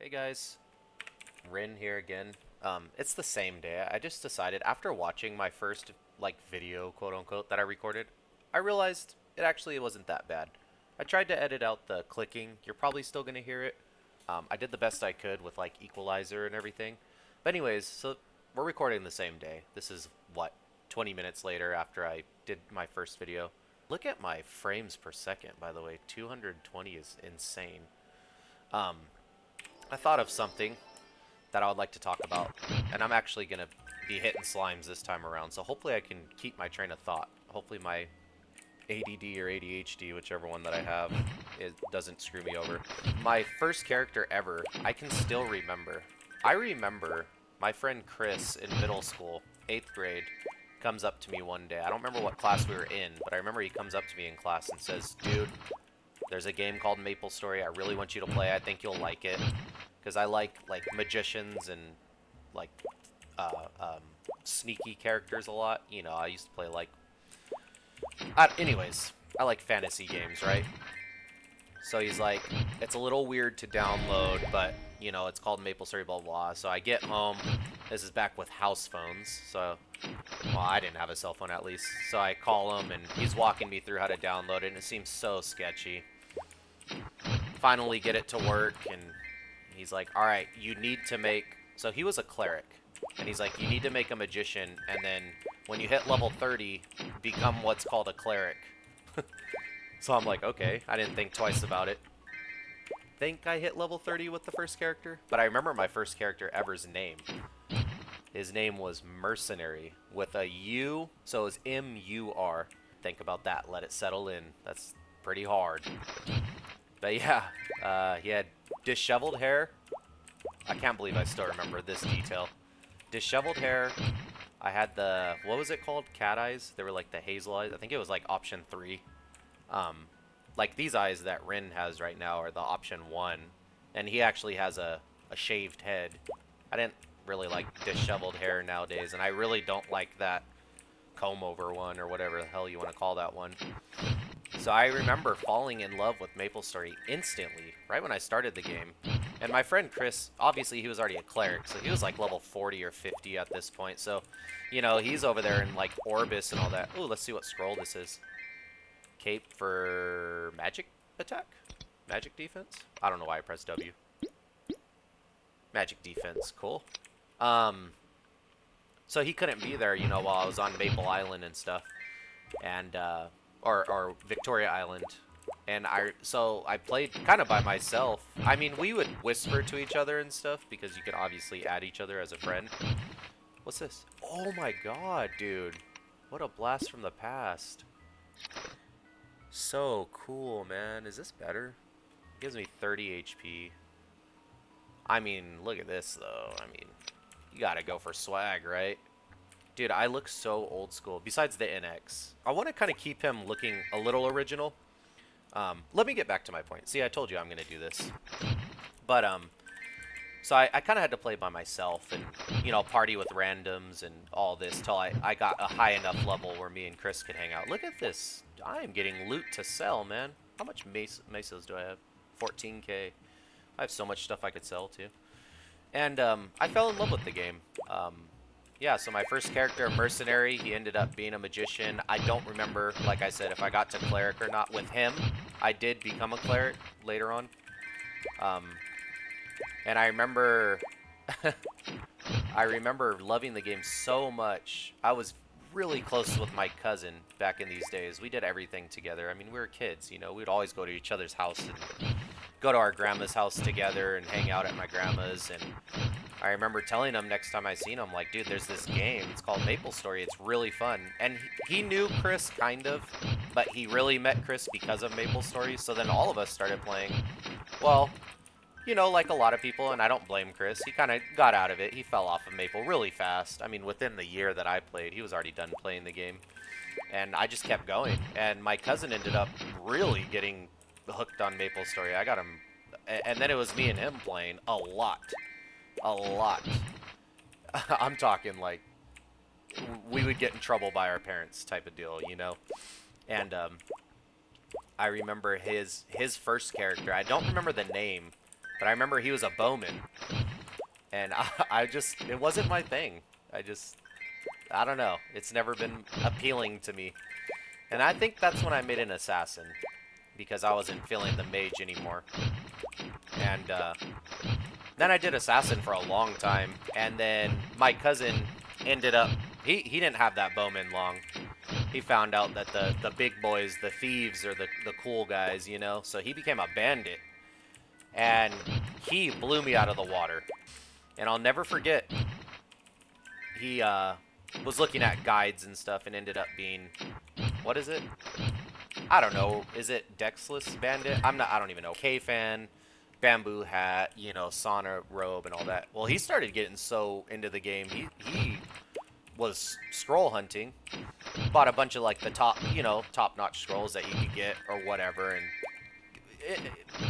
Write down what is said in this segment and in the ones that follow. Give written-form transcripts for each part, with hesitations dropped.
Hey guys, Riin here again. It's the same day. I just decided after watching my first video, quote unquote, that I recorded, I realized it actually wasn't that bad. I tried to edit out the clicking. You're probably still gonna hear it. I did the best I could with like equalizer and everything. But anyways, so we're recording the same day. This is what 20 minutes later after I did my first video. Look at my frames per second, by the way. 220 is insane. Um, I thought of something that I would like to talk about, and I'm actually going to be hitting slimes this time around, so hopefully I can keep my train of thought. Hopefully my ADD or ADHD, whichever one that I have, it doesn't screw me over. My first character ever, I can still remember. I remember my friend Chris in middle school, 8th grade, comes up to me one day. I don't remember what class we were in, but I remember he comes up to me in class and says, "Dude, there's a game called MapleStory. I really want you to play. I think you'll like it." Because I like magicians and like sneaky characters a lot. You know, I used to play anyways, I like fantasy games, right? So he's like, it's a little weird to download, but you know, it's called MapleStory, blah, blah, blah. So I get home. This is back with house phones. So, well, I didn't have a cell phone at least. So I call him and he's walking me through how to download it, and it seems so sketchy. Finally get it to work, and he's like, all right, you need to make... So he was a cleric, and he's like, you need to make a magician, and then when you hit level 30, become what's called a cleric. So I'm like, okay, I didn't think twice about it. Think I hit level 30 with the first character, but I remember my first character ever's name. His name was Mercenary with a U, so it was M-U-R. Think about that, let it settle in. That's pretty hard. But yeah, he had disheveled hair. I can't believe I still remember this detail. Disheveled hair. I had the, what was it called? Cat eyes? They were like the hazel eyes. I think it was like option 3. Like these eyes that Riin has right now are the option 1. And he actually has a shaved head. I didn't really like disheveled hair nowadays, and I really don't like that comb over one or whatever the hell you want to call that one. So I remember falling in love with MapleStory instantly, right when I started the game. And my friend Chris, obviously he was already a cleric, so he was like level 40 or 50 at this point. So, you know, he's over there in like Orbis and all that. Ooh, let's see what scroll this is. Cape for magic attack? Magic defense? I don't know why I pressed W. Magic defense, cool. So he couldn't be there, you know, while I was on Maple Island and stuff. And, or Victoria Island, and so I played kind of by myself. I mean, we would whisper to each other and stuff because you could obviously add each other as a friend. What's this? Oh my god, dude. What a blast from the past. So cool, man. Is this better? It gives me 30 HP. I mean, look at this, though. I mean, you gotta go for swag, right? Dude, I look so old school. Besides the NX, I want to kind of keep him looking a little original. Let me get back to my point. See, I told you I'm going to do this. But, so I kind of had to play by myself and, you know, party with randoms and all this till I got a high enough level where me and Chris could hang out. Look at this. I am getting loot to sell, man. How much mesas do I have? 14k. I have so much stuff I could sell, too. And, I fell in love with the game. Yeah, so my first character, Mercenary, he ended up being a magician. I don't remember, like I said, if I got to cleric or not with him. I did become a cleric later on. And I remember I remember loving the game so much. I was really close with my cousin back in these days. We did everything together. I mean, we were kids, you know. We'd always go to each other's house and go to our grandma's house together and hang out at my grandma's. And I remember telling him next time I seen him, like, dude, there's this game. It's called MapleStory. It's really fun. And he knew Chris, kind of, but he really met Chris because of MapleStory. So then all of us started playing. Well, you know, like a lot of people, and I don't blame Chris. He kind of got out of it. He fell off of Maple really fast. I mean, within the year that I played, he was already done playing the game. And I just kept going. And my cousin ended up really getting hooked on MapleStory. I got him. And then it was me and him playing a lot. A lot. I'm talking like we would get in trouble by our parents type of deal, you know. And I remember his first character. I don't remember the name, But I remember he was a bowman, and I just, it wasn't my thing. I don't know. It's never been appealing to me. And I think that's when I made an assassin, because I wasn't feeling the mage anymore. And then I did assassin for a long time, and then my cousin ended up, he didn't have that bowman long. He found out that the big boys, the thieves, are the cool guys, you know? So he became a bandit, and he blew me out of the water. And I'll never forget, he was looking at guides and stuff and ended up being, what is it? I don't know. Is it Dexless Bandit? I don't even know. K-Fan, bamboo hat, you know, sauna robe and all that. Well, he started getting so into the game. He was scroll hunting. Bought a bunch of like the top-notch scrolls that you could get or whatever, and it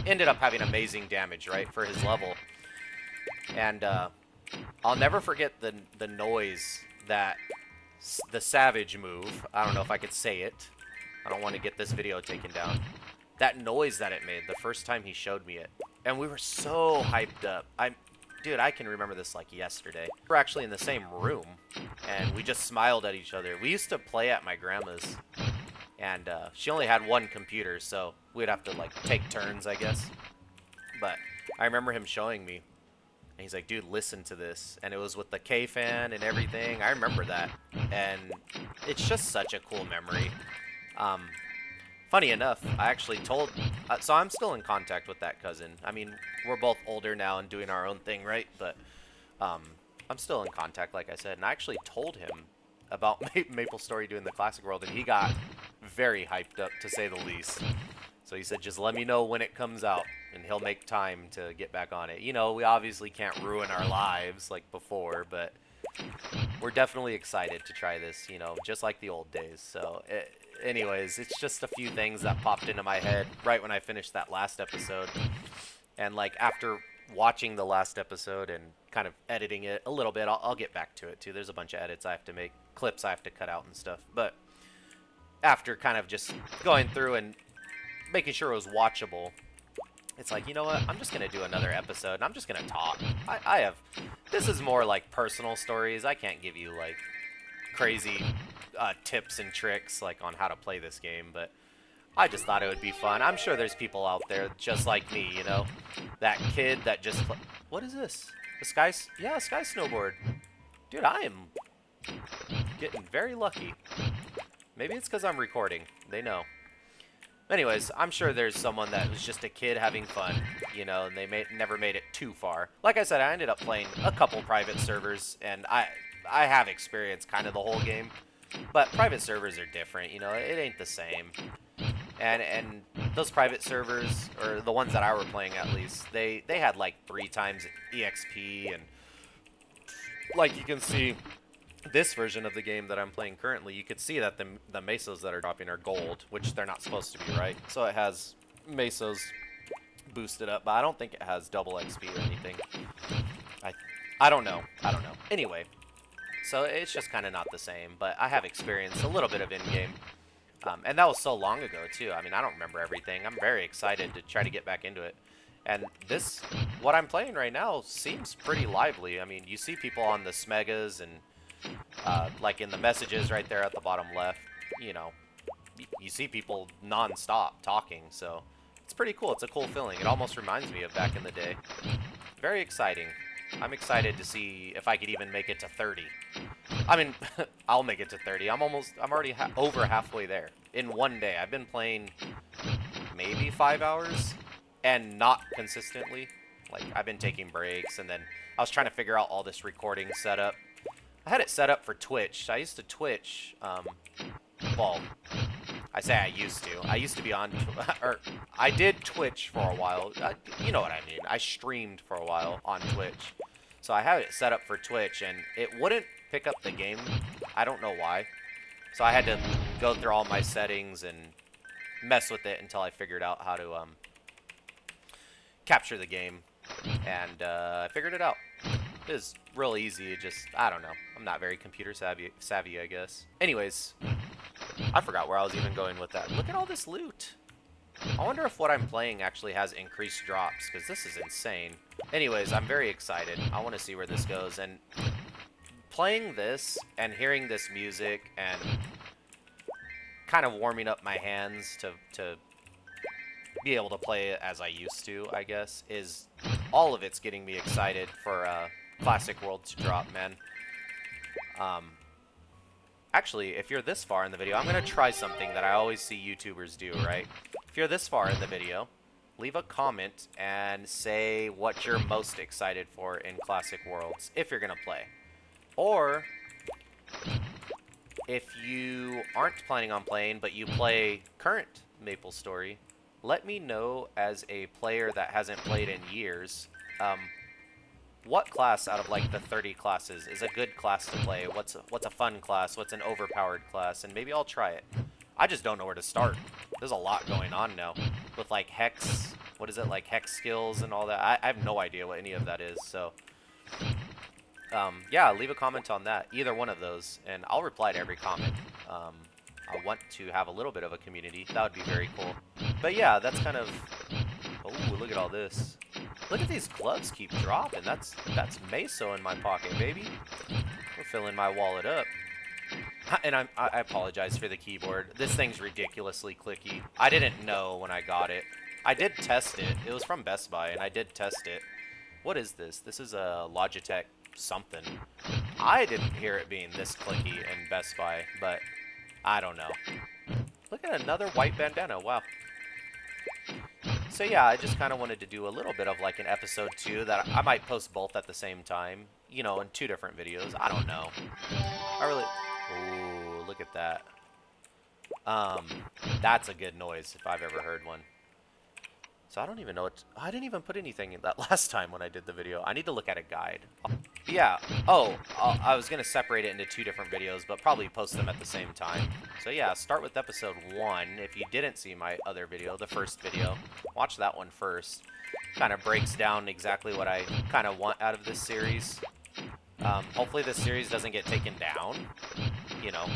ended up having amazing damage, right, for his level. And I'll never forget the noise that the savage move, I don't know if I could say it. I don't want to get this video taken down. That noise that it made the first time he showed me it. And we were so hyped up. Dude, I can remember this like yesterday. We were actually in the same room, and we just smiled at each other. We used to play at my grandma's, and she only had one computer, so we'd have to like take turns, I guess. But I remember him showing me, and he's like, dude, listen to this. And it was with the K-Fan and everything. I remember that. And it's just such a cool memory. Funny enough, I actually told... so I'm still in contact with that cousin. I mean, we're both older now and doing our own thing, right? But I'm still in contact, like I said. And I actually told him about MapleStory doing the Classic World, and he got very hyped up, to say the least. So he said, just let me know when it comes out, and he'll make time to get back on it. You know, we obviously can't ruin our lives like before, but we're definitely excited to try this, you know, just like the old days. So anyways, it's just a few things that popped into my head right when I finished that last episode. And like after watching the last episode and kind of editing it a little bit, I'll get back to it too. There's a bunch of edits I have to make, clips I have to cut out and stuff. But after kind of just going through and making sure it was watchable, it's like, you know what, I'm just going to do another episode, and I'm just going to talk. This is more like personal stories. I can't give you like crazy tips and tricks like on how to play this game, but I just thought it would be fun. I'm sure there's people out there just like me, you know, that kid that just, what is this? A sky snowboard. Dude, I am getting very lucky. Maybe it's because I'm recording. They know. Anyways, I'm sure there's someone that was just a kid having fun, you know, and they never made it too far. Like I said, I ended up playing a couple private servers, and I have experienced kind of the whole game. But private servers are different, you know, it ain't the same. And those private servers, or the ones that I were playing at least, they had like 3 times EXP, and like you can see this version of the game that I'm playing currently, you could see that the mesos that are dropping are gold, which they're not supposed to be, right? So it has mesos boosted up, but I don't think it has double XP or anything. I don't know. Anyway, so it's just kind of not the same, but I have experienced a little bit of in-game. And that was so long ago, too. I mean, I don't remember everything. I'm very excited to try to get back into it. And what I'm playing right now seems pretty lively. I mean, you see people on the Smegas and like in the messages right there at the bottom left, you know, you see people non-stop talking, so it's pretty cool. It's a cool feeling. It almost reminds me of back in the day. Very exciting. I'm excited to see if I could even make it to 30. I mean, I'll make it to 30. I'm already over halfway there in one day. I've been playing maybe 5 hours and not consistently. Like, I've been taking breaks, and then I was trying to figure out all this recording setup. I had it set up for Twitch. I used to Twitch, well, I say I used to. I used to be on, or I did Twitch for a while. You know what I mean. I streamed for a while on Twitch. So I had it set up for Twitch, and it wouldn't pick up the game. I don't know why. So I had to go through all my settings and mess with it until I figured out how to capture the game. And I figured it out. It was real easy. It just, I don't know. I'm not very computer savvy, I guess. Anyways, I forgot where I was even going with that. Look at all this loot. I wonder if what I'm playing actually has increased drops, because this is insane. Anyways, I'm very excited. I want to see where this goes, and playing this and hearing this music and kind of warming up my hands to be able to play it as I used to, I guess, is all of it's getting me excited for Classic World to drop, man. Actually, if you're this far in the video, I'm going to try something that I always see YouTubers do, right? If you're this far in the video, leave a comment and say what you're most excited for in Classic Worlds, if you're going to play. Or, if you aren't planning on playing, but you play current MapleStory, let me know as a player that hasn't played in years, what class out of like the 30 classes is a good class to play? What's a fun class? What's an overpowered class? And maybe I'll try it. I just don't know where to start. There's a lot going on now with like hex, what is it, like hex skills and all that. I have no idea what any of that is. So yeah, leave a comment on that, either one of those, and I'll reply to every comment. I want to have a little bit of a community. That would be very cool. But yeah, that's kind of... Oh, look at all this. Look at these gloves keep dropping. That's meso in my pocket, baby. We're filling my wallet up. And I apologize for the keyboard. This thing's ridiculously clicky. I didn't know when I got it. I did test it. It was from Best Buy, and I did test it. What is this? This is a Logitech something. I didn't hear it being this clicky in Best Buy, but I don't know. Look at another white bandana. Wow. So yeah, I just kind of wanted to do a little bit of like an episode 2 that I might post both at the same time, you know, in 2 different videos. I don't know. I really... Ooh, look at that. That's a good noise if I've ever heard one. So I don't even know what... I didn't even put anything in that last time when I did the video. I need to look at a guide. Yeah. Oh, I was going to separate it into 2 different videos, but probably post them at the same time. So yeah, start with episode 1. If you didn't see my other video, the first video, watch that one first. Kind of breaks down exactly what I kind of want out of this series. Hopefully this series doesn't get taken down, you know,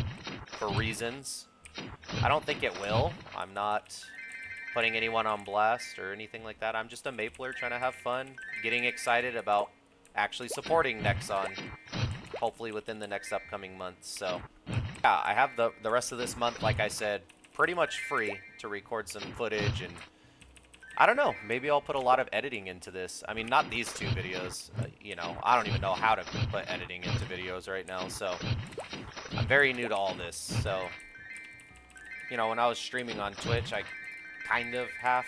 for reasons. I don't think it will. I'm not putting anyone on blast or anything like that. I'm just a Mapler trying to have fun, getting excited about actually supporting Nexon, hopefully within the next upcoming months. So yeah, I have the rest of this month, like I said, pretty much free to record some footage, and I don't know, maybe I'll put a lot of editing into this. I mean, not these 2 videos, you know, I don't even know how to put editing into videos right now, so I'm very new to all this. So, you know, when I was streaming on Twitch, I kind of half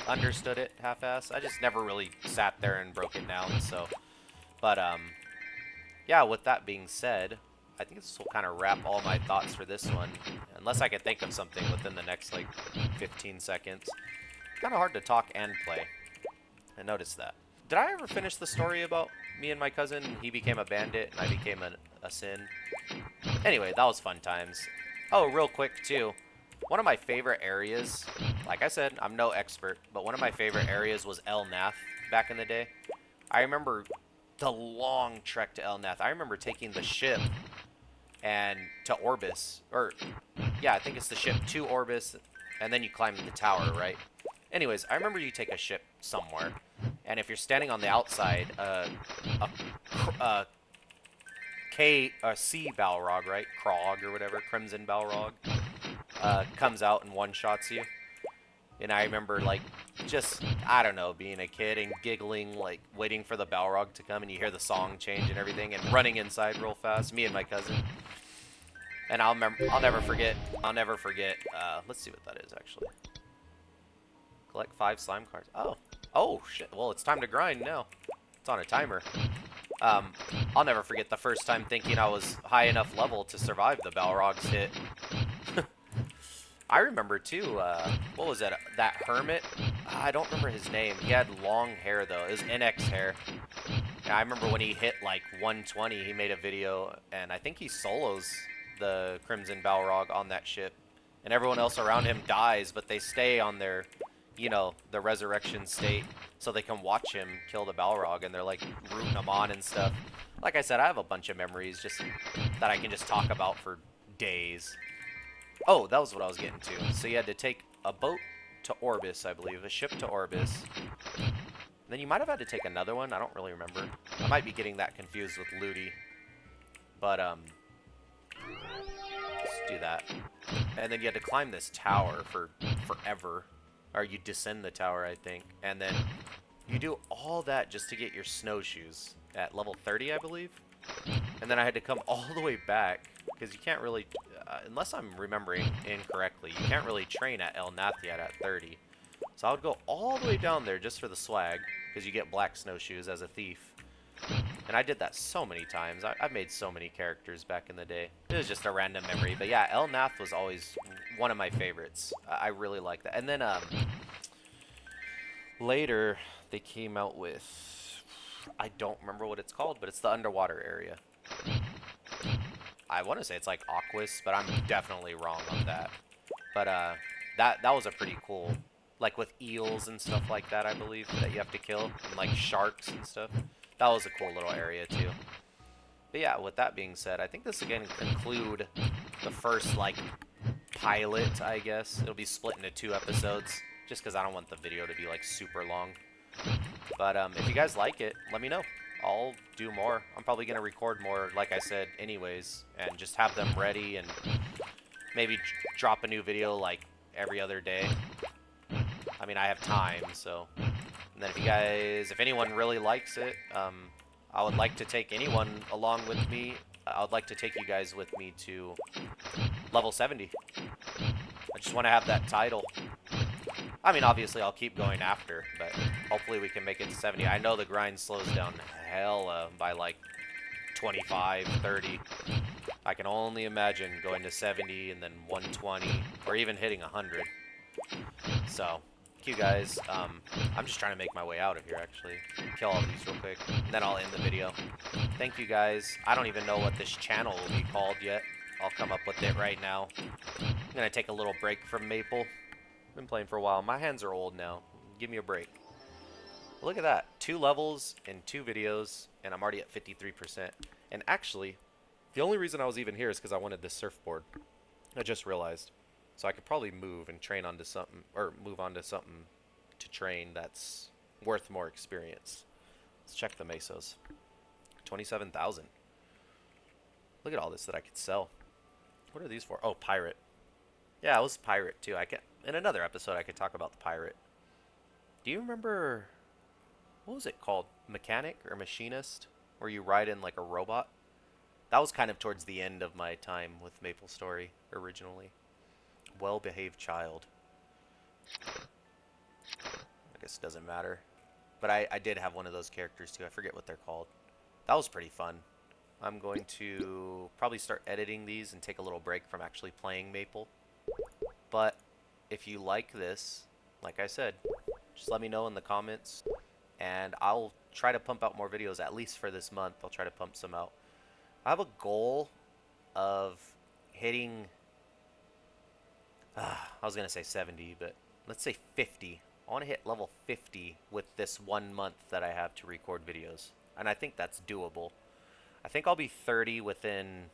understood it, half-ass. I just never really sat there and broke it down, so. But, yeah, with that being said, I think this will kind of wrap all my thoughts for this one. Unless I can think of something within the next, like, 15 seconds. Kind of hard to talk and play. I noticed that. Did I ever finish the story about me and my cousin? He became a bandit, and I became a sin. Anyway, that was fun times. Oh, real quick, too. One of my favorite areas, like I said, I'm no expert, but one of my favorite areas was El Nath back in the day. I remember the long trek to El Nath. I remember taking the ship and to Orbis, or yeah, I think it's the ship to Orbis, and then you climb the tower, right? Anyways, I remember you take a ship somewhere, and if you're standing on the outside, C Balrog, right? Krog or whatever, Crimson Balrog, comes out and one-shots you. And I remember, like, just, I don't know, being a kid and giggling, like, waiting for the Balrog to come, and you hear the song change and everything, and running inside real fast, me and my cousin. And I'll never forget, let's see what that is, actually. Collect 5 slime cards. Oh, shit, well, it's time to grind now. It's on a timer. I'll never forget the first time thinking I was high enough level to survive the Balrog's hit. I remember, too, what was it? That hermit? I don't remember his name. He had long hair, though. It was NX hair. Yeah, I remember when he hit, like, 120, he made a video, and I think he solos the Crimson Balrog on that ship. And everyone else around him dies, but they stay on their, you know, the resurrection state, so they can watch him kill the Balrog, and they're, like, rooting him on and stuff. Like I said, I have a bunch of memories just that I can just talk about for days. Oh, that was what I was getting to. So you had to take a boat to Orbis, I believe. A ship to Orbis. And then you might have had to take another one. I don't really remember. I might be getting that confused with Ludi. But, let's do that. And then you had to climb this tower for forever. Or you descend the tower, I think. And then you do all that just to get your snowshoes at level 30, I believe. And then I had to come all the way back. Because you can't really, unless I'm remembering incorrectly, you can't really train at El Nathiat at 30. So I would go all the way down there just for the swag. Because you get black snowshoes as a thief. And I did that so many times. I've made so many characters back in the day. It was just a random memory. But yeah, El Nath was always one of my favorites. I really like that. And then later, they came out with... I don't remember what it's called, but it's the underwater area. I want to say it's like Aquas, but I'm definitely wrong on that. But that was a pretty cool... Like with eels and stuff like that, I believe, that you have to kill. And like sharks and stuff. That was a cool little area, too. But yeah, with that being said, I think this again conclude the first, like, pilot, I guess. It'll be split into 2 episodes, just because I don't want the video to be, like, super long. But if you guys like it, let me know. I'll do more. I'm probably going to record more, like I said, anyways, and just have them ready and maybe drop a new video, like, every other day. I mean, I have time, so... And then if anyone really likes it, I would like to take anyone along with me. I would like to take you guys with me to level 70. I just want to have that title. I mean, obviously, I'll keep going after, but hopefully we can make it to 70. I know the grind slows down hella by, like, 25, 30. I can only imagine going to 70 and then 120, or even hitting 100. So... you guys. I'm just trying to make my way out of here, actually. Kill all these real quick, and then I'll end the video. Thank you, guys. I don't even know what this channel will be called yet. I'll come up with it right now. I'm going to take a little break from Maple. Been playing for a while. My hands are old now. Give me a break. Look at that. 2 levels in 2 videos, and I'm already at 53%. And actually, the only reason I was even here is because I wanted this surfboard. I just realized. So I could probably move and train onto something, or move on to something to train that's worth more experience. Let's check the mesos. 27,000. Look at all this that I could sell. What are these for? Oh, pirate. Yeah, it was pirate too. In another episode I could talk about the pirate. Do you remember, what was it called? Mechanic or machinist? Where you ride in like a robot? That was kind of towards the end of my time with MapleStory originally. Well-behaved child. I guess it doesn't matter. But I did have one of those characters too. I forget what they're called. That was pretty fun. I'm going to probably start editing these and take a little break from actually playing Maple. But if you like this, like I said, just let me know in the comments. And I'll try to pump out more videos, at least for this month. I'll try to pump some out. I have a goal of hitting... I was going to say 70, but let's say 50. I want to hit level 50 with this 1 month that I have to record videos. And I think that's doable. I think I'll be 30 within...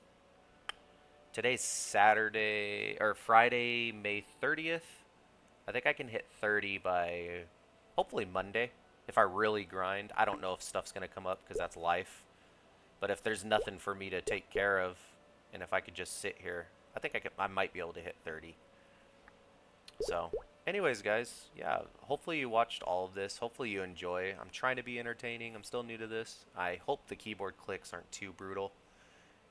Today's Saturday, or Friday, May 30th. I think I can hit 30 by hopefully Monday. If I really grind. I don't know if stuff's going to come up because that's life. But if there's nothing for me to take care of, and if I could just sit here, I think I might be able to hit 30. So, anyways, guys, yeah, hopefully you watched all of this. Hopefully you enjoy. I'm trying to be entertaining. I'm still new to this. I hope the keyboard clicks aren't too brutal.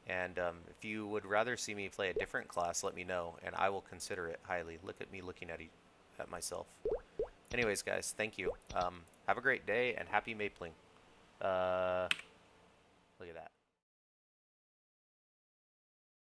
And if you would rather see me play a different class, let me know, and I will consider it highly. Look at me looking at myself. Anyways, guys, thank you. Have a great day, and happy mapling. Look at that.